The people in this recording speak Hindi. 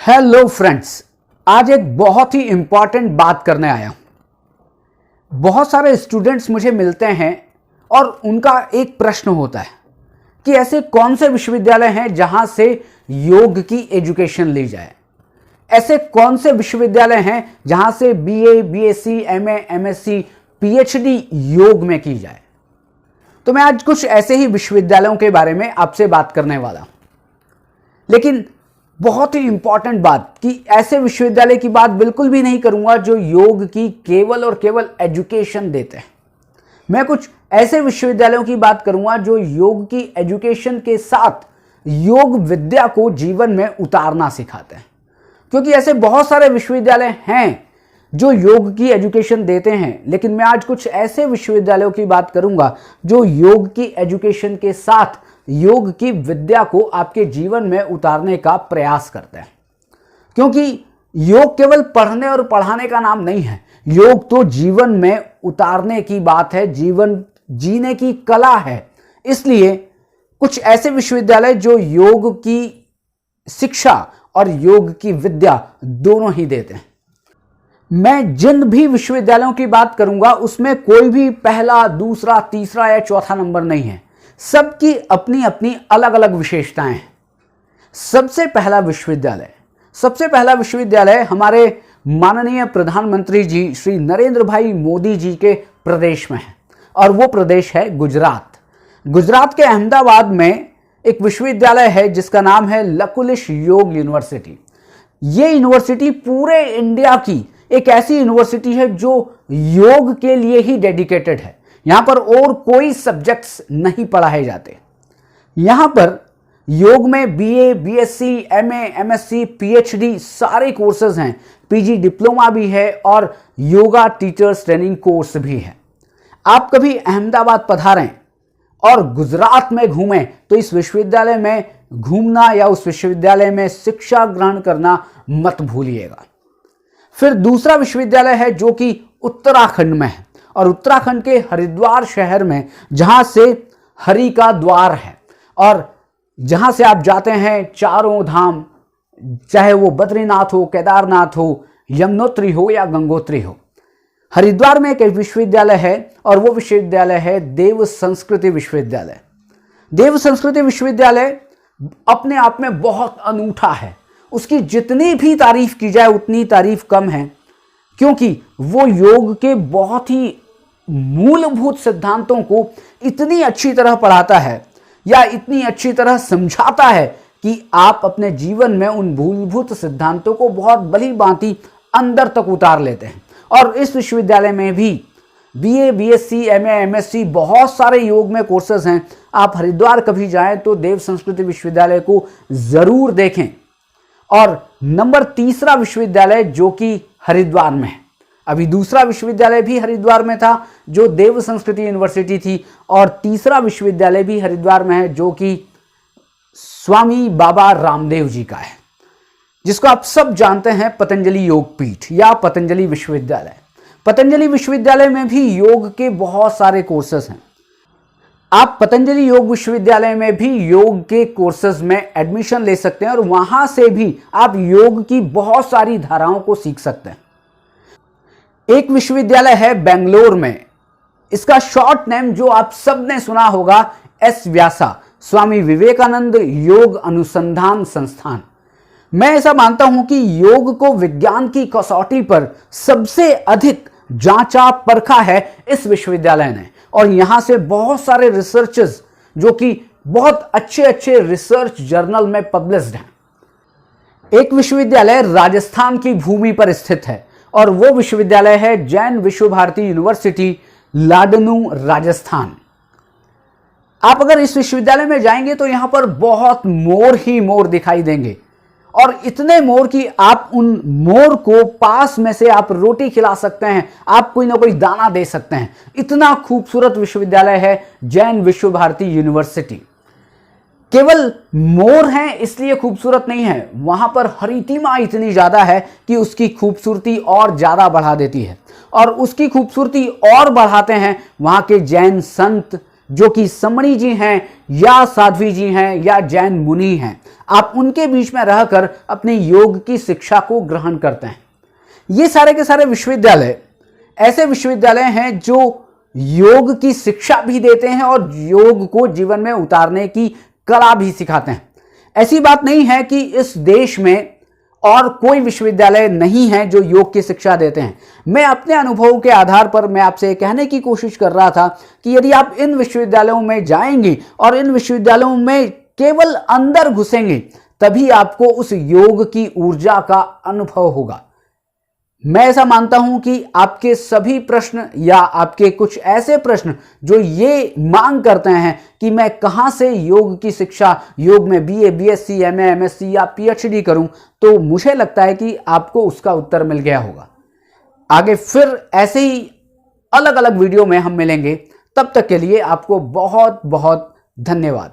हेलो फ्रेंड्स, आज एक बहुत ही इंपॉर्टेंट बात करने आया हूं। बहुत सारे स्टूडेंट्स मुझे मिलते हैं और उनका एक प्रश्न होता है कि ऐसे कौन से विश्वविद्यालय हैं जहां से योग की एजुकेशन ली जाए। ऐसे कौन से विश्वविद्यालय हैं जहां से BA, BSc, MA, MSc, PhD योग में की जाए। तो मैं आज कुछ ऐसे ही विश्वविद्यालयों के बारे में आपसे बात करने वाला हूं। लेकिन बहुत ही इंपॉर्टेंट बात कि ऐसे विश्वविद्यालय की बात बिल्कुल भी नहीं करूंगा जो योग की केवल और केवल एजुकेशन देते हैं। मैं कुछ ऐसे विश्वविद्यालयों की बात करूंगा जो योग की एजुकेशन के साथ योग विद्या को जीवन में उतारना सिखाते हैं। क्योंकि ऐसे बहुत सारे विश्वविद्यालय हैं जो योग की एजुकेशन देते हैं, लेकिन मैं आज कुछ ऐसे विश्वविद्यालयों की बात करूंगा जो योग की एजुकेशन के साथ योग की विद्या को आपके जीवन में उतारने का प्रयास करते हैं। क्योंकि योग केवल पढ़ने और पढ़ाने का नाम नहीं है, योग तो जीवन में उतारने की बात है, जीवन जीने की कला है। इसलिए कुछ ऐसे विश्वविद्यालय जो योग की शिक्षा और योग की विद्या दोनों ही देते हैं। मैं जिन भी विश्वविद्यालयों की बात करूंगा उसमें कोई भी पहला, दूसरा, तीसरा या चौथा नंबर नहीं है। सबकी अपनी अपनी अलग अलग विशेषताएं हैं। सबसे पहला विश्वविद्यालय हमारे माननीय प्रधानमंत्री जी श्री नरेंद्र भाई मोदी जी के प्रदेश में है और वो प्रदेश है गुजरात। गुजरात के अहमदाबाद में एक विश्वविद्यालय है जिसका नाम है लकुलिश योग यूनिवर्सिटी। ये यूनिवर्सिटी पूरे इंडिया की एक ऐसी यूनिवर्सिटी है जो योग के लिए ही डेडिकेटेड है। यहां पर और कोई सब्जेक्ट्स नहीं पढ़ाए जाते। यहां पर योग में BA, BSc, MA, MSc, PhD सारे कोर्सेज हैं। पीजी डिप्लोमा भी है और योगा टीचर्स ट्रेनिंग कोर्स भी है। आप कभी अहमदाबाद पधारें और गुजरात में घूमें तो इस विश्वविद्यालय में घूमना या उस विश्वविद्यालय में शिक्षा ग्रहण करना मत भूलिएगा। फिर दूसरा विश्वविद्यालय है जो कि उत्तराखंड में है और उत्तराखंड के हरिद्वार शहर में, जहां से हरि का द्वार है और जहां से आप जाते हैं चारों धाम, चाहे वो बद्रीनाथ हो, केदारनाथ हो, यमुनोत्री हो या गंगोत्री हो। हरिद्वार में एक विश्वविद्यालय है और वो विश्वविद्यालय है देव संस्कृति विश्वविद्यालय। देव संस्कृति विश्वविद्यालय अपने आप में बहुत अनूठा है। उसकी जितनी भी तारीफ की जाए उतनी तारीफ कम है, क्योंकि वो योग के बहुत ही मूलभूत सिद्धांतों को इतनी अच्छी तरह पढ़ाता है या इतनी अच्छी तरह समझाता है कि आप अपने जीवन में उन मूलभूत सिद्धांतों को बहुत भली भांति अंदर तक उतार लेते हैं। और इस विश्वविद्यालय में भी बीए, बीएससी, एमए, एमएससी बहुत सारे योग में कोर्सेज हैं। आप हरिद्वार कभी जाएं तो देव संस्कृति विश्वविद्यालय को जरूर देखें। और नंबर तीसरा विश्वविद्यालय जो कि हरिद्वार में है, अभी दूसरा विश्वविद्यालय भी हरिद्वार में था जो देव संस्कृति यूनिवर्सिटी थी, और तीसरा विश्वविद्यालय भी हरिद्वार में है जो कि स्वामी बाबा रामदेव जी का है, जिसको आप सब जानते हैं पतंजलि योग पीठ या पतंजलि विश्वविद्यालय। पतंजलि विश्वविद्यालय में भी योग के बहुत सारे कोर्सेज हैं। आप पतंजलि योग विश्वविद्यालय में भी योग के कोर्सेज में एडमिशन ले सकते हैं और वहां से भी आप योग की बहुत सारी धाराओं को सीख सकते हैं। एक विश्वविद्यालय है बेंगलोर में, इसका शॉर्ट नेम जो आप सब ने सुना होगा, एस व्यासा, स्वामी विवेकानंद योग अनुसंधान संस्थान। मैं ऐसा मानता हूं कि योग को विज्ञान की कसौटी पर सबसे अधिक जांचा परखा है इस विश्वविद्यालय ने, और यहां से बहुत सारे रिसर्चर्स जो कि बहुत अच्छे अच्छे रिसर्च जर्नल में पब्लिश्ड हैं। एक विश्वविद्यालय राजस्थान की भूमि पर स्थित है और वो विश्वविद्यालय है जैन विश्व भारती यूनिवर्सिटी, लाडनू, राजस्थान। आप अगर इस विश्वविद्यालय में जाएंगे तो यहां पर बहुत मोर ही मोर दिखाई देंगे, और इतने मोर कि आप उन मोर को पास में से आप रोटी खिला सकते हैं, आप कोई ना कोई दाना दे सकते हैं। इतना खूबसूरत विश्वविद्यालय है जैन विश्व भारती यूनिवर्सिटी। केवल मोर हैं इसलिए खूबसूरत नहीं है, वहां पर हरितिमा इतनी ज्यादा है कि उसकी खूबसूरती और ज्यादा बढ़ा देती है। और उसकी खूबसूरती और बढ़ाते हैं वहां के जैन संत, जो कि समणी जी हैं या साध्वी जी हैं या जैन मुनि हैं, आप उनके बीच में रहकर अपने योग की शिक्षा को ग्रहण करते हैं। ये सारे के सारे विश्वविद्यालय ऐसे विश्वविद्यालय हैं जो योग की शिक्षा भी देते हैं और योग को जीवन में उतारने की कला भी सिखाते हैं। ऐसी बात नहीं है कि इस देश में और कोई विश्वविद्यालय नहीं है जो योग की शिक्षा देते हैं। मैं अपने अनुभव के आधार पर मैं आपसे कहने की कोशिश कर रहा था कि यदि आप इन विश्वविद्यालयों में जाएंगे और इन विश्वविद्यालयों में केवल अंदर घुसेंगे, तभी आपको उस योग की ऊर्जा का अनुभव होगा। मैं ऐसा मानता हूं कि आपके सभी प्रश्न या आपके कुछ ऐसे प्रश्न जो ये मांग करते हैं कि मैं कहां से योग की शिक्षा, योग में बीए, बीएससी, एमए, एमएससी या पीएचडी करूं, तो मुझे लगता है कि आपको उसका उत्तर मिल गया होगा। आगे फिर ऐसे ही अलग अलग वीडियो में हम मिलेंगे। तब तक के लिए आपको बहुत बहुत धन्यवाद।